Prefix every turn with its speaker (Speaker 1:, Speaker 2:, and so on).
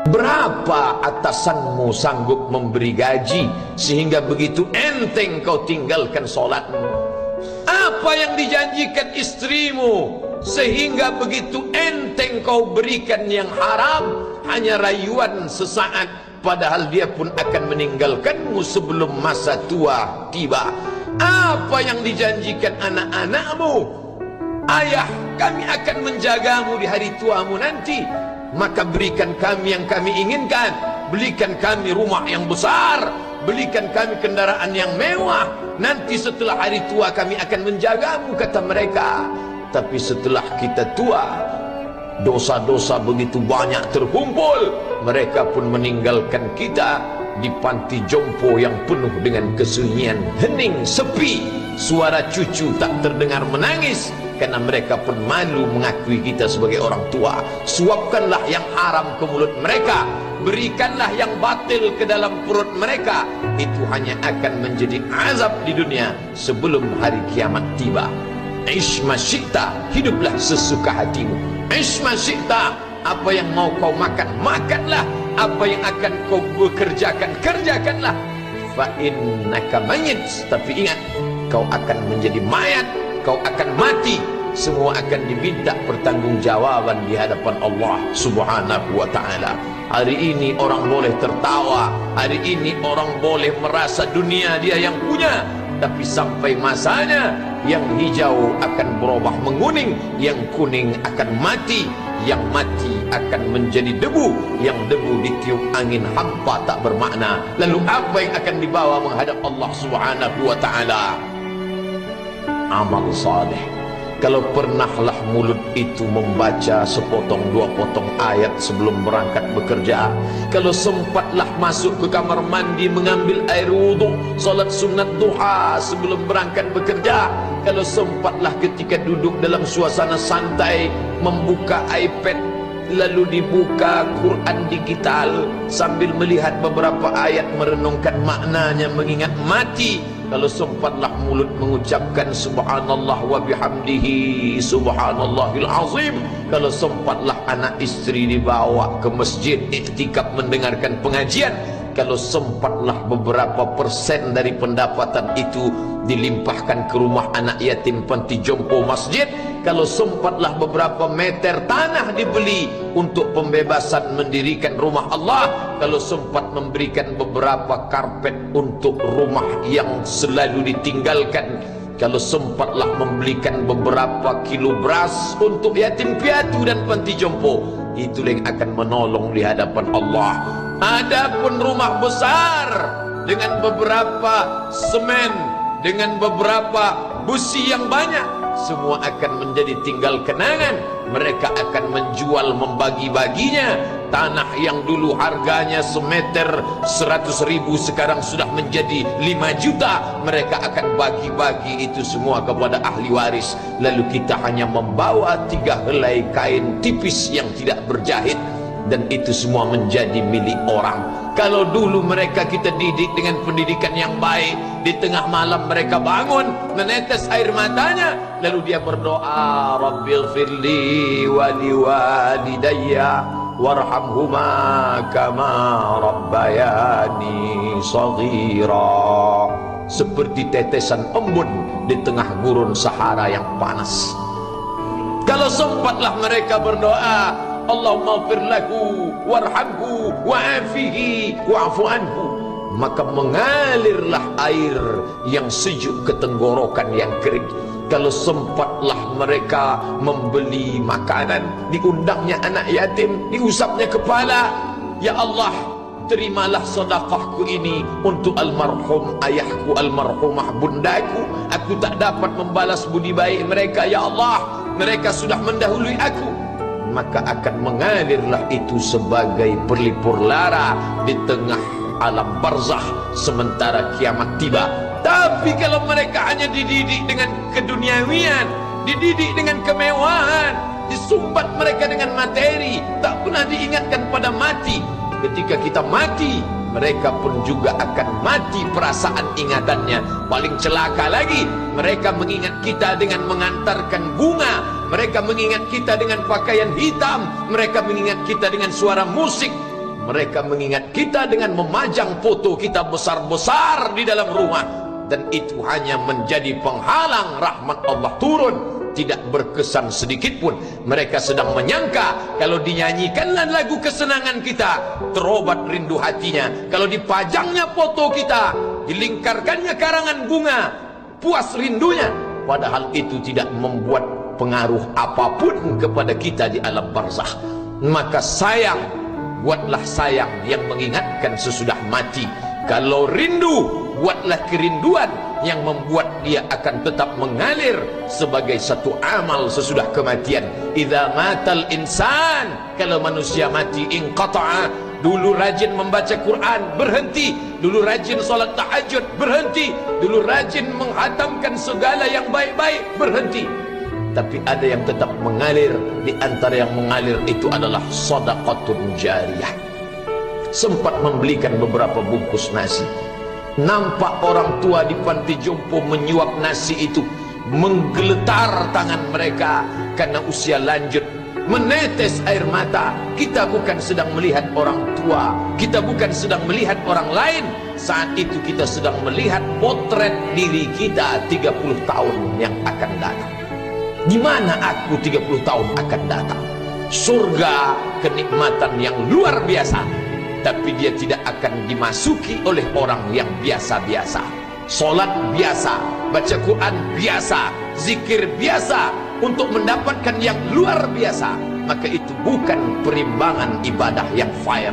Speaker 1: Berapa atasanmu sanggup memberi gaji sehingga begitu enteng kau tinggalkan solatmu? Apa yang dijanjikan istrimu sehingga begitu enteng kau berikan yang haram? Hanya rayuan sesaat, padahal dia pun akan meninggalkanmu sebelum masa tua tiba. Apa yang dijanjikan anak-anakmu? Ayah, kami akan menjagamu di hari tuamu nanti, maka berikan kami yang kami inginkan. Belikan kami rumah yang besar, belikan kami kendaraan yang mewah. Nanti setelah hari tua kami akan menjagamu, kata mereka. Tapi setelah kita tua, dosa-dosa begitu banyak terkumpul, mereka pun meninggalkan kita di panti jompo yang penuh dengan kesunyian, hening, sepi. Suara cucu tak terdengar menangis, karena mereka pun malu mengakui kita sebagai orang tua. Suapkanlah yang haram ke mulut mereka, berikanlah yang batil ke dalam perut mereka. Itu hanya akan menjadi azab di dunia sebelum hari kiamat tiba. Ish masyikta, hiduplah sesuka hatimu. Ish masyikta, apa yang mau kau makan, makanlah. Apa yang akan kau bekerjakan, kerjakanlah. Fa innaka mayyit, tapi ingat, kau akan menjadi mayat, kau akan mati. Semua akan diminta pertanggungjawaban di hadapan Allah Subhanahu wa ta'ala. Hari ini orang boleh tertawa, hari ini orang boleh merasa dunia dia yang punya, tapi sampai masanya yang hijau akan berubah menguning, yang kuning akan mati, yang mati akan menjadi debu, yang debu ditiup angin hampa tak bermakna. Lalu apa yang akan dibawa menghadap Allah Subhanahu wa ta'ala? Amal saleh. Kalau pernahlah mulut itu membaca sepotong dua potong ayat sebelum berangkat bekerja, kalau sempatlah masuk ke kamar mandi mengambil air wudhu, salat sunat duha sebelum berangkat bekerja, kalau sempatlah ketika duduk dalam suasana santai membuka iPad lalu dibuka Quran digital sambil melihat beberapa ayat merenungkan maknanya mengingat mati, kalau sempatlah mulut mengucapkan subhanallah wa bihamdihi subhanallahil azim, kalau sempatlah anak istri dibawa ke masjid iktikaf mendengarkan pengajian, kalau sempatlah beberapa persen dari pendapatan itu dilimpahkan ke rumah anak yatim panti jompo masjid, kalau sempatlah beberapa meter tanah dibeli untuk pembebasan mendirikan rumah Allah, kalau sempat memberikan beberapa karpet untuk rumah yang selalu ditinggalkan, kalau sempatlah membelikan beberapa kilo beras untuk yatim piatu dan panti jompo, itulah yang akan menolong di hadapan Allah. Adapun rumah besar dengan beberapa semen, dengan beberapa busi yang banyak, semua akan menjadi tinggal kenangan. Mereka akan menjual, membagi-baginya. Tanah yang dulu harganya semeter 100.000 sekarang sudah menjadi 5 juta. Mereka akan bagi-bagi itu semua kepada ahli waris. Lalu kita hanya membawa 3 helai kain tipis yang tidak berjahit, dan itu semua menjadi milik orang. Kalau dulu mereka kita didik dengan pendidikan yang baik, di tengah malam mereka bangun menetes air matanya, lalu dia berdoa, Rabbighfirli wa liwalidayya warhamhuma kama rabbayani shaghira, seperti tetesan embun di tengah gurun Sahara yang panas. Kalau sempatlah mereka berdoa, Allahumma ighfir lahu warhamhu wa'afihi wa'fu anhu, maka mengalirlah air yang sejuk ke tenggorokan yang kering. Kalau sempatlah mereka membeli makanan, diundangnya anak yatim, diusapnya kepala, ya Allah, terimalah sedekahku ini untuk almarhum ayahku, almarhumah bundaku. Aku tak dapat membalas budi baik mereka, ya Allah, mereka sudah mendahului aku. Maka akan mengalirlah itu sebagai berlipur lara di tengah alam barzakh sementara kiamat tiba. Tapi kalau mereka hanya dididik dengan keduniawian, dididik dengan kemewahan, disumbat mereka dengan materi, tak pernah diingatkan pada mati. Ketika kita mati, mereka pun juga akan mati perasaan ingatannya. Paling celaka lagi, mereka mengingat kita dengan mengantarkan bunga, mereka mengingat kita dengan pakaian hitam, mereka mengingat kita dengan suara musik. Mereka mengingat kita dengan memajang foto kita besar-besar di dalam rumah, dan itu hanya menjadi penghalang rahmat Allah turun. Tidak berkesan sedikit pun. Mereka sedang menyangka kalau dinyanyikanlah lagu kesenangan kita, terobat rindu hatinya. Kalau dipajangnya foto kita, dilingkarkannya karangan bunga, puas rindunya. Padahal itu tidak membuat pengaruh apapun kepada kita di alam barzakh. Maka sayang, buatlah sayang yang mengingatkan sesudah mati. Kalau rindu, buatlah kerinduan yang membuat dia akan tetap mengalir sebagai satu amal sesudah kematian. Idza matal insan, kalau manusia mati, inqata'a, dulu rajin membaca Quran, berhenti. Dulu rajin salat tahajud, berhenti. Dulu rajin menghatamkan segala yang baik-baik, berhenti. Tapi ada yang tetap mengalir. Di antara yang mengalir itu adalah sedekatun jariyah. Sempat membelikan beberapa bungkus nasi. Nampak orang tua di panti jompo menyuap nasi itu, menggeletar tangan mereka karena usia lanjut, menetes air mata. Kita bukan sedang melihat orang tua, kita bukan sedang melihat orang lain. Saat itu kita sedang melihat potret diri kita 30 tahun yang akan datang. Di mana aku 30 tahun akan datang? Surga, kenikmatan yang luar biasa, tapi dia tidak akan dimasuki oleh orang yang biasa-biasa. Solat biasa, baca Quran biasa, zikir biasa, untuk mendapatkan yang luar biasa, maka itu bukan perimbangan ibadah yang fair.